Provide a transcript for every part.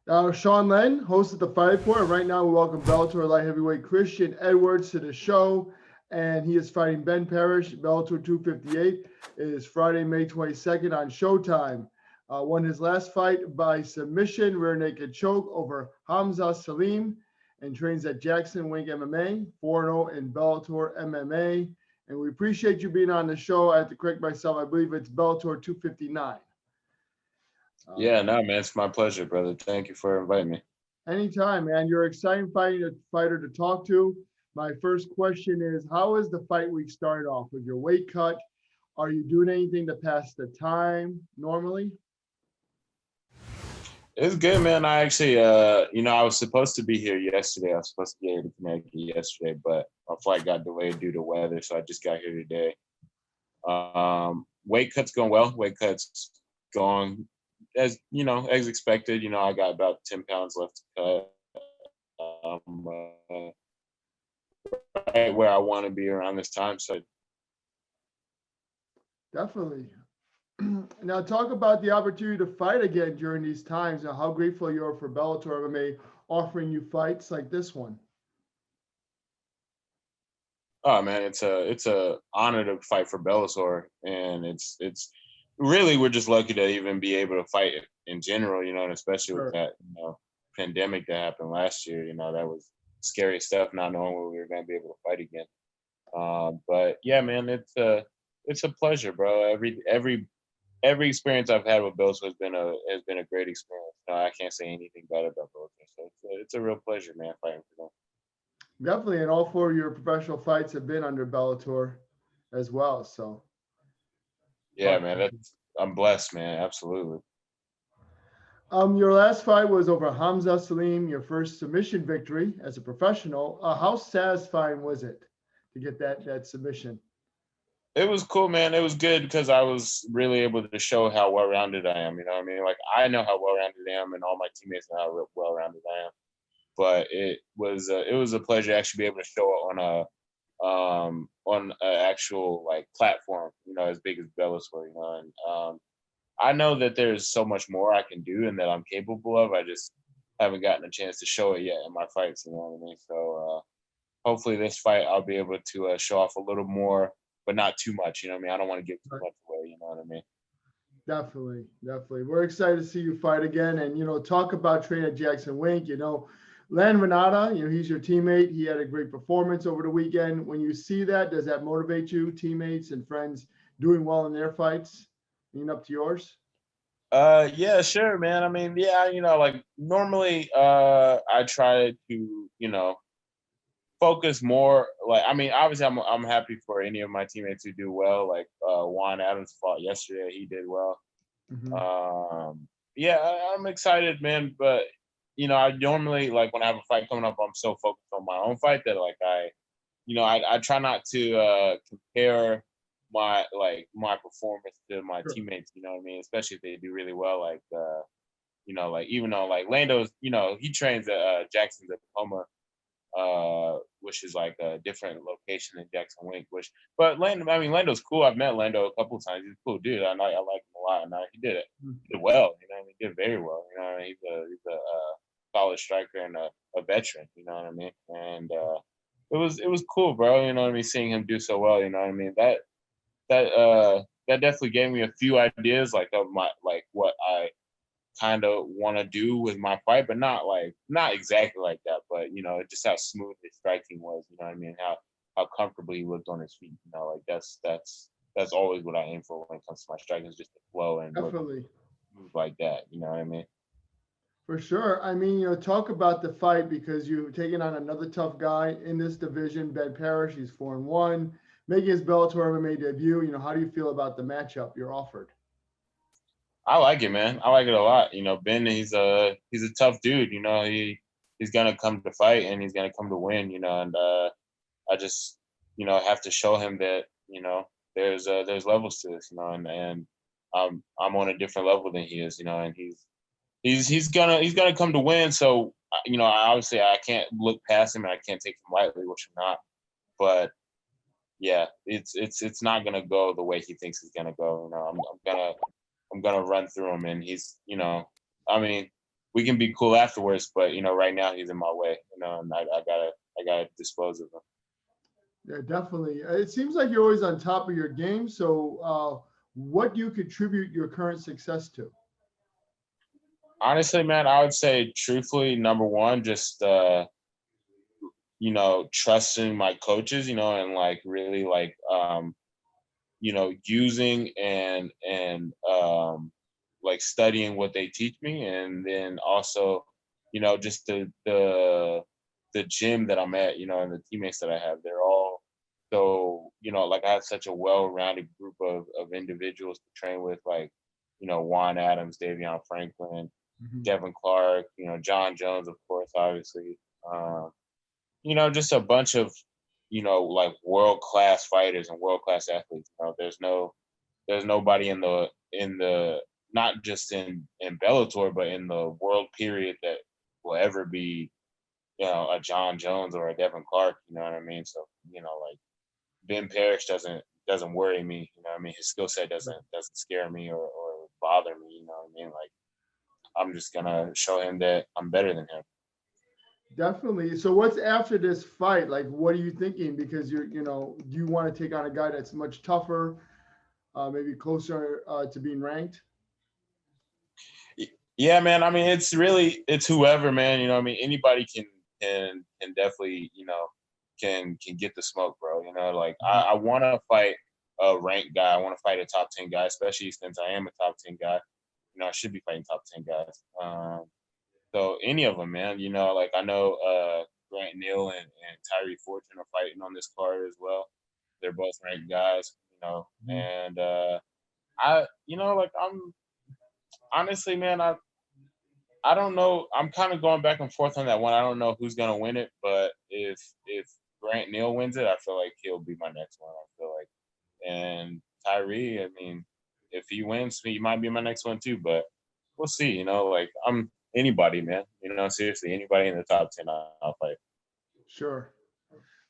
Sean Lennon, host of the Fight Report. And right now, we welcome Bellator light heavyweight Christian Edwards to the show. And he is fighting Ben Parish, Bellator 258. It is Friday, May 22nd on Showtime. Won his last fight by submission, rear naked choke over Hamza Salim, and trains at Jackson Wink MMA, 4-0 in Bellator MMA. And we appreciate you being on the show. I have to correct myself. I believe it's Bellator 259. Yeah, no, man, it's my pleasure, brother. Thank you for inviting me. Anytime, man. You're an exciting fighter to talk to. My first question is, how is the fight week started off with your weight cut? Are you doing anything to pass the time normally? It's good, man. I actually, I was supposed to be here yesterday. I was supposed to get here to Connecticut yesterday, but my flight got delayed due to weather, so I just got here today. Weight cut's going well. Weight cut's going as expected. I got about 10 pounds left to cut. Right where I want to be around this time. So Definitely. Now, talk about the opportunity to fight again during these times and how grateful you are for Bellator MMA offering you fights like this one. oh man, it's a honor to fight for Bellator, and it's really we're just lucky to even be able to fight in general, and especially with that pandemic that happened last year. That was scary stuff, not knowing when we were going to be able to fight again. But yeah, man, it's a pleasure, bro. Every experience I've had with Bellator has been a great experience. I can't say anything bad about Bellator. So it's a real pleasure, man, fighting for them. Definitely, and all four of your professional fights have been under Bellator as well. So yeah, man, I'm blessed, man. Absolutely. Your last fight was over Hamza Salim, your first submission victory as a professional. How satisfying was it to get that submission? It was cool, man. It was good because I was really able to show how well-rounded I am. You know what I mean? Like, I know how well-rounded I am, and all my teammates know how well-rounded I am. But it was a pleasure to actually be able to show it on an actual like platform, as big as Bellator, and I know that there's so much more I can do and that I'm capable of. I just haven't gotten a chance to show it yet in my fights. You know what I mean? So hopefully this fight I'll be able to show off a little more, but not too much. You know what I mean? I don't want to give too much away. You know what I mean? Definitely, definitely. We're excited to see you fight again, and talk about training at Jackson Wink. Len Renata, he's your teammate. He had a great performance over the weekend. When you see that, does that motivate you, teammates and friends doing well in their fights, leading up to yours? Yeah, sure, man. I mean, yeah, like normally I try to, focus more. Like, I mean, obviously I'm happy for any of my teammates who do well. Like Juan Adams fought yesterday, he did well. Yeah, I'm excited, man. But I normally, like, when I have a fight coming up, I'm so focused on my own fight that like I try not to compare my performance to my teammates. You know what I mean? Especially if they do really well. Like like even though like Lando's, he trains at Jackson's Tacoma, which is like a different location than Jackson Wink. But Lando's cool. I've met Lando a couple of times. He's a cool dude. I like him a lot, and he did it. He did well. He did very well. He's a solid striker and a veteran. You know what I mean? And it was cool, bro. You know what I mean? Seeing him do so well. You know what I mean? That definitely gave me a few ideas, like of what I kind of want to do with my fight, but not exactly like that. But just how smooth his striking was. You know what I mean? How comfortably he looked on his feet. Like that's always what I aim for when it comes to my striking, is just to flow and Definitely. move like that. You know what I mean? For sure. I mean, talk about the fight because you've taken on another tough guy in this division, Ben Parish. He's 4-1, making his Bellator MMA debut. How do you feel about the matchup you're offered? I like it, man. I like it a lot. Ben, he's a tough dude. He's gonna come to fight and he's gonna come to win. And I just have to show him that there's levels to this. And I'm on a different level than he is. And he's gonna come to win. So obviously I can't look past him and I can't take him lightly, which I'm not. But yeah, it's not gonna go the way he thinks it's gonna go. I'm gonna run through him, and he's I mean, we can be cool afterwards. But right now he's in my way. And I gotta dispose of him. Yeah, definitely. It seems like you're always on top of your game. So, what do you contribute your current success to? Honestly, man, I would say truthfully, number one, just trusting my coaches, and like really like using and like studying what they teach me, and then also, just the gym that I'm at, and the teammates that I have, they're all so, like I have such a well-rounded group of individuals to train with, like, Juan Adams, Davion Franklin, Mhm. Devin Clark, Jon Jones, of course, obviously. Just a bunch of, like world-class fighters and world-class athletes. There's nobody in the not just in Bellator, but in the world period that will ever be, a Jon Jones or a Devin Clark. You know what I mean? So, like Ben Parish doesn't worry me. You know what I mean? His skill set doesn't scare me or bother me. You know what I mean? Like, I'm just gonna show him that I'm better than him. Definitely. So what's after this fight? Like, what are you thinking? Because do you want to take on a guy that's much tougher, maybe closer to being ranked? Yeah, man. I mean, it's whoever, man. I mean, anybody can definitely, can get the smoke, bro. Like I want to fight a ranked guy. I want to fight a top 10 guy, especially since I am a top 10 guy. I should be fighting top 10 guys. So any of them, man. Like I know Grant Neal and Tyree Fortune are fighting on this card as well. They're both ranked guys, and like I'm honestly, man, I don't know. I'm kind of going back and forth on that one. I don't know who's gonna win it, but if Grant Neal wins it, I feel like he'll be my next one. I feel like, and Tyree, I mean, if he wins, he might be my next one too. But we'll see. Like I'm anybody, man. Seriously, anybody in the top 10, I'll fight. Sure.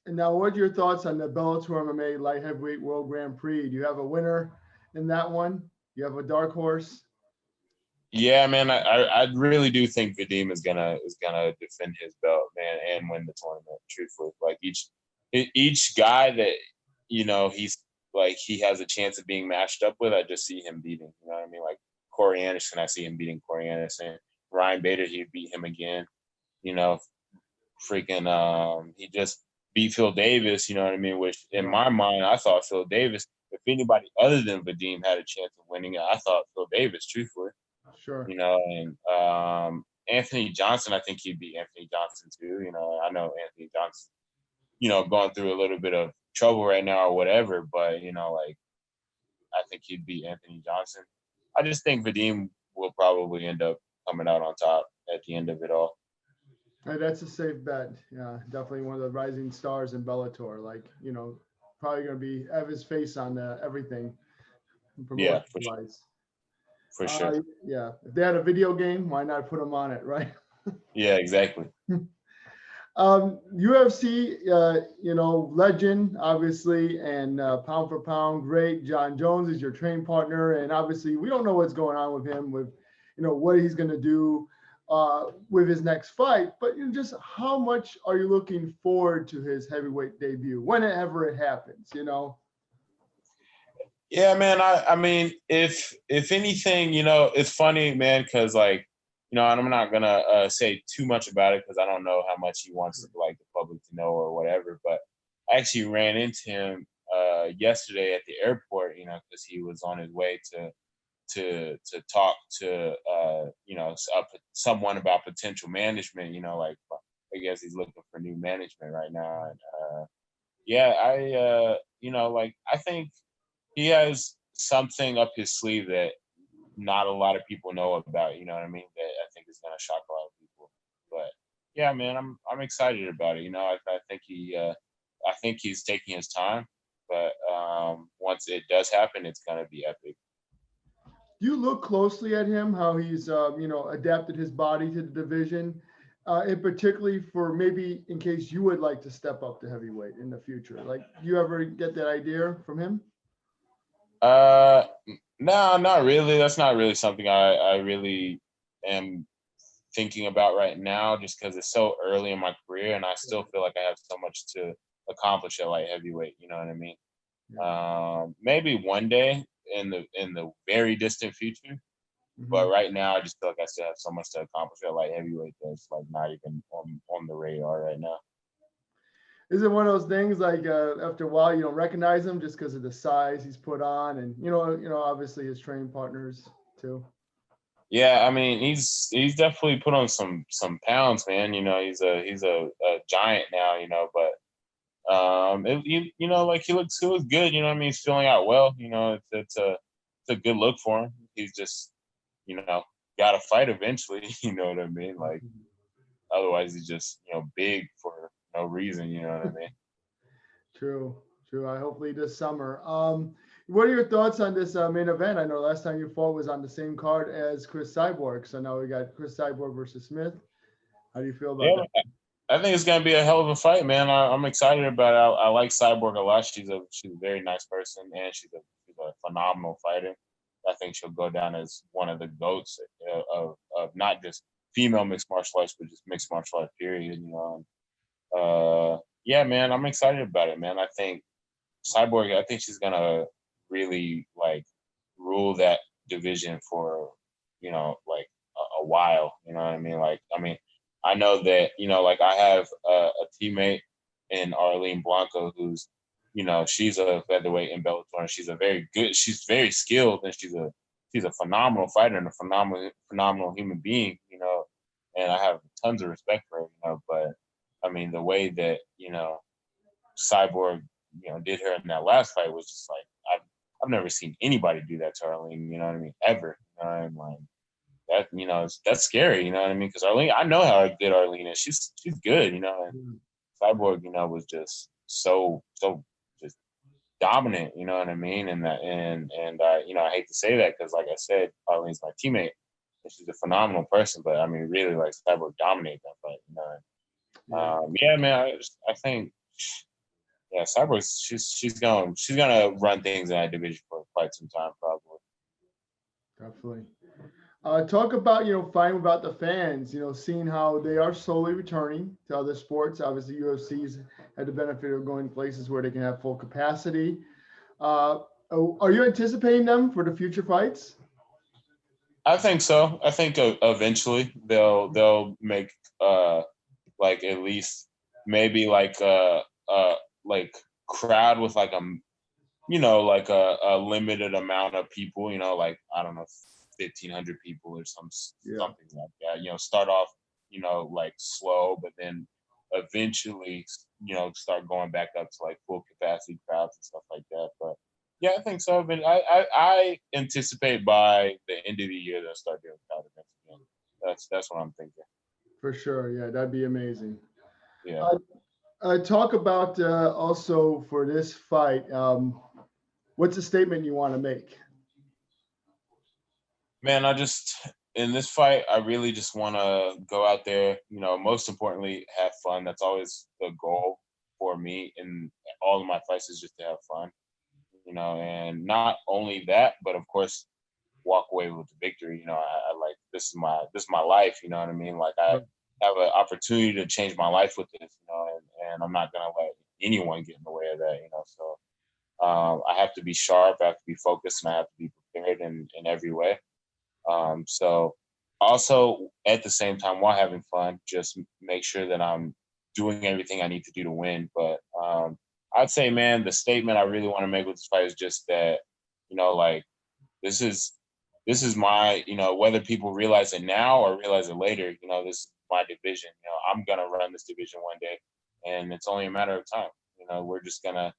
And now, what are your thoughts on the Bellator MMA Light Heavyweight World Grand Prix? Do you have a winner in that one? Do you have a dark horse? Yeah, man, I really do think Vadim is gonna defend his belt, man, and win the tournament. Truthfully, like each guy that he's like he has a chance of being matched up with, I just see him beating. You know what I mean? Like Corey Anderson, I see him beating Corey Anderson. Ryan Bader, he beat him again. Freaking he just beat Phil Davis. You know what I mean? Which in my mind, I thought Phil Davis. If anybody other than Vadim had a chance of winning it, I thought Phil Davis. Truthfully. Sure. And Anthony Johnson, I think he'd beat Anthony Johnson too. I know Anthony Johnson, going through a little bit of trouble right now or whatever, but like I think he'd beat Anthony Johnson. I just think Vadim will probably end up coming out on top at the end of it all. Hey, that's a safe bet. Yeah, definitely one of the rising stars in Bellator. Like, probably going to be have his face on everything. Yeah, for sure. For sure. Yeah. If they had a video game, why not put him on it, right? Yeah, exactly. UFC, legend, obviously, and pound for pound, great. Jon Jones is your training partner, and obviously, we don't know what's going on with him, with what he's going to do with his next fight. But just how much are you looking forward to his heavyweight debut, whenever it happens? Yeah, man. I mean, if anything, it's funny, man, because like, and I'm not gonna say too much about it because I don't know how much he wants like the public to know or whatever. But I actually ran into him yesterday at the airport, because he was on his way to talk to someone about potential management. Like I guess he's looking for new management right now, and like I think he has something up his sleeve that not a lot of people know about, you know what I mean? That I think is gonna shock a lot of people. But yeah, man, I'm excited about it. I think he's taking his time, but once it does happen, it's gonna be epic. Do you look closely at him, how he's adapted his body to the division, and particularly for maybe in case you would like to step up to heavyweight in the future? Like, do you ever get that idea from him? No, not really. That's not really something I really am thinking about right now, just because it's so early in my career, and I still feel like I have so much to accomplish at light heavyweight. You know what I mean? Maybe one day in the very distant future, but right now I just feel like I still have so much to accomplish at light heavyweight that's like not even on the radar right now. Is it one of those things like after a while you don't recognize him just because of the size he's put on, and obviously his training partners too? Yeah, I mean he's definitely put on some pounds, man. You know, he's a giant now. You know, but like he looks good. You know what I mean? He's filling out well. You know, it's a good look for him. He's just, got to fight eventually. You know what I mean? Like otherwise he's just, big for no reason. You know what I mean? True. I hopefully this summer. What are your thoughts on this main event? I know last time you fought was on the same card as Chris Cyborg. So now we got Chris Cyborg versus Smith. How do you feel about that? I think it's gonna be a hell of a fight, man. I'm excited about it. I like Cyborg a lot. She's a very nice person, and she's a phenomenal fighter. I think she'll go down as one of the GOATs of not just female mixed martial arts, but just mixed martial arts period. Yeah, man, I'm excited about it, man. I think Cyborg, I think she's gonna really like rule that division for like a while. You know what I mean? I know that like I have a teammate in Arlene Blanco who's she's a featherweight in Bellator, and she's very skilled, and she's a phenomenal fighter and a phenomenal human being. And I have tons of respect for her. But I mean the way that Cyborg did her in that last fight was just like I've never seen anybody do that to Arlene. You know what I mean? Ever. And like that, that's scary. You know what I mean? Because Arlene, I know how good Arlene is. She's good. And Cyborg, was just so just dominant. You know what I mean? And I hate to say that because, like I said, Arlene's my teammate, and she's a phenomenal person. But I mean, really, like Cyborg dominated that fight. Yeah, man. I think. Yeah, Cyborg, she's gonna run things in that division for quite some time, probably. Definitely. Talk about fighting about the fans. Seeing how they are slowly returning to other sports. Obviously, UFC's had the benefit of going places where they can have full capacity. Are you anticipating them for the future fights? I think so. I think eventually they'll make like at least maybe like crowd with like like a limited amount of people, like I don't know, 1,500 people or something like that. Start off, like slow, but then eventually, start going back up to like full capacity crowds and stuff like that. But yeah, I think so. But I anticipate by the end of the year they'll start doing crowd events again. That's what I'm thinking. For sure, yeah, that'd be amazing. Yeah. Talk about also for this fight. What's the statement you want to make? Man, in this fight, I really just want to go out there, most importantly, have fun. That's always the goal for me in all of my fights is just to have fun, and not only that, but of course, walk away with the victory. I like, this is my life. You know what I mean? Like I have an opportunity to change my life with this, and I'm not going to let anyone get in the way of that, so I have to be sharp, I have to be focused, and I have to be prepared in every way. So also at the same time, while having fun, just make sure that I'm doing everything I need to do to win. But I'd say, man, the statement I really want to make with this fight is just that, like this is my, whether people realize it now or realize it later, this is my division. I'm gonna run this division one day, and it's only a matter of time. We're just gonna,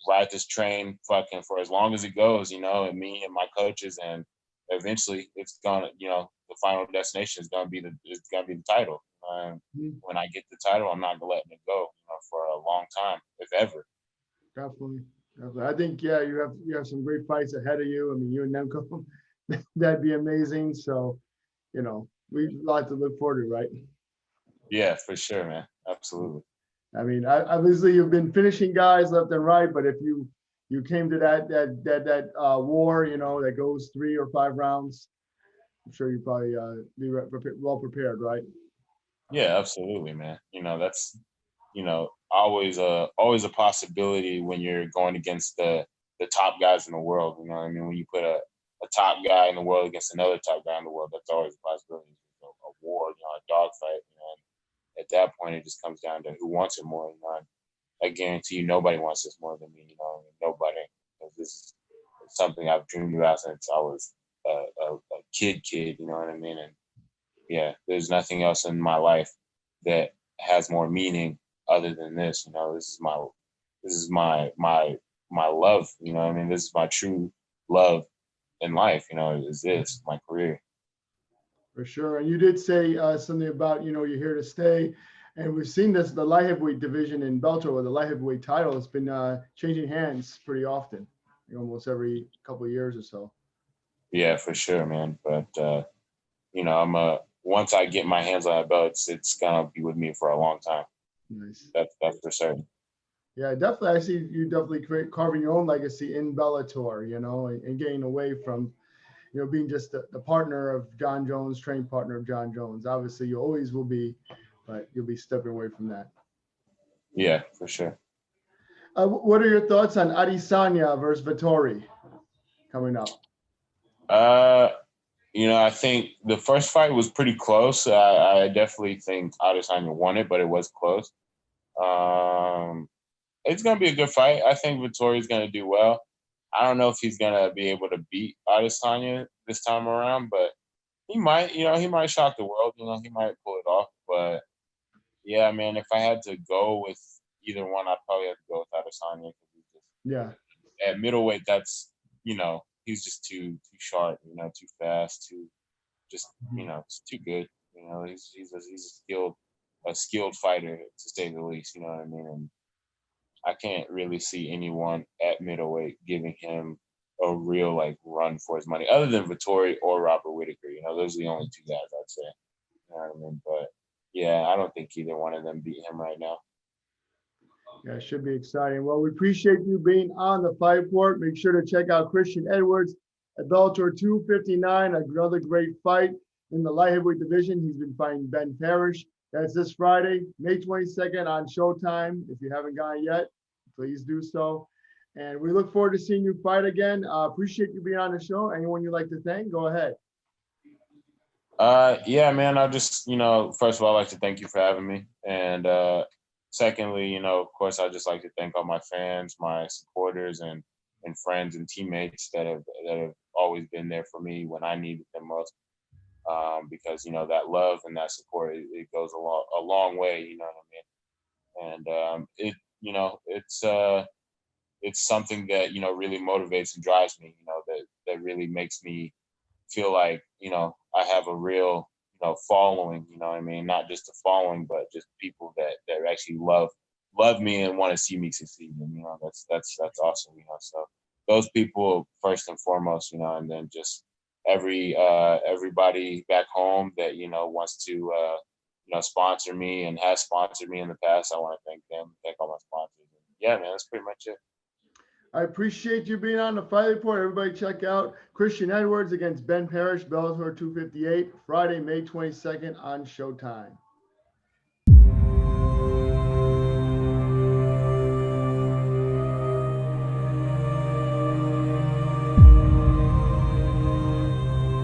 ride this train fucking for as long as it goes, and me and my coaches, and eventually it's gonna, the final destination is gonna be the title. When I get the title, I'm not letting it go, for a long time, if ever. Definitely. I think you have some great fights ahead of you. I mean, you and Nemco, that'd be amazing. So, we like to look forward to, right? Yeah, for sure, man. Absolutely. I mean, obviously you've been finishing guys left and right, but if you came to that war, that goes 3 or 5 rounds, I'm sure you probably be well prepared, right? Yeah, absolutely, man. That's always a possibility when you're going against the top guys in the world. You know what I mean? When you put a top guy in the world against another top guy in the world, that's always a possibility. A war, a dogfight. And at that point, it just comes down to who wants it more. I guarantee you, nobody wants this more than me. Nobody. 'Cause this is something I've dreamed about since I was a kid. You know what I mean? And yeah, there's nothing else in my life that has more meaning other than this. This is my love. You know what I mean? This is my true love in life. Is this my career? For sure. And you did say something about, you're here to stay. And we've seen this, the light heavyweight division in Bellator, or the light heavyweight title, has been changing hands pretty often, almost every couple of years or so. Yeah, for sure, man. But, once I get my hands on that belt, it's going to be with me for a long time. Nice. That's for certain. Yeah, definitely. I see you definitely carving your own legacy in Bellator, and getting away from, being just the partner of Jon Jones, trained partner of Jon Jones. Obviously, you always will be, but you'll be stepping away from that. Yeah, for sure. What are your thoughts on Adesanya versus Vettori coming up? I think the first fight was pretty close. I definitely think Adesanya won it, but it was close. It's going to be a good fight. I think Vettori's going to do well. I don't know if he's going to be able to beat Adesanya this time around, but he might. He might shock the world. He might pull it off. But, yeah, man, if I had to go with either one, I'd probably have to go with Adesanya. Yeah. At middleweight, that's, he's just too sharp, too fast, it's too good. He's a skilled fighter, to say the least. You know what I mean? And I can't really see anyone at middleweight giving him a real run for his money, other than Vettori or Robert Whittaker. Those are the only two guys I'd say. You know what I mean? But yeah, I don't think either one of them beat him right now. Yeah, it should be exciting. Well, we appreciate you being on the Fight Report. Make sure to check out Christian Edwards at Bellator 259, another great fight in the light heavyweight division. He's been fighting Ben Parish. That's this Friday, May 22nd on Showtime. If you haven't gone yet, please do so. And we look forward to seeing you fight again. Appreciate you being on the show. Anyone you'd like to thank, go ahead. Yeah, man, I just, first of all, I'd like to thank you for having me. And secondly, of course, I'd just like to thank all my fans, my supporters, and friends and teammates that have always been there for me when I needed them most. Because that love and that support, it goes a long way. You know what I mean? And it's something that really motivates and drives me. That really makes me feel like I have a real following. You know what I mean? Not just a following, but just people that actually love me and want to see me succeed. And that's awesome. So those people first and foremost. And then just everybody back home that wants to sponsor me and has sponsored me in the past. I want to thank them, thank all my sponsors. Yeah, man, that's pretty much it. I appreciate you being on the Fight Report. Everybody check out Christian Edwards against Ben Parish, Bellator 258, Friday, May 22nd on Showtime.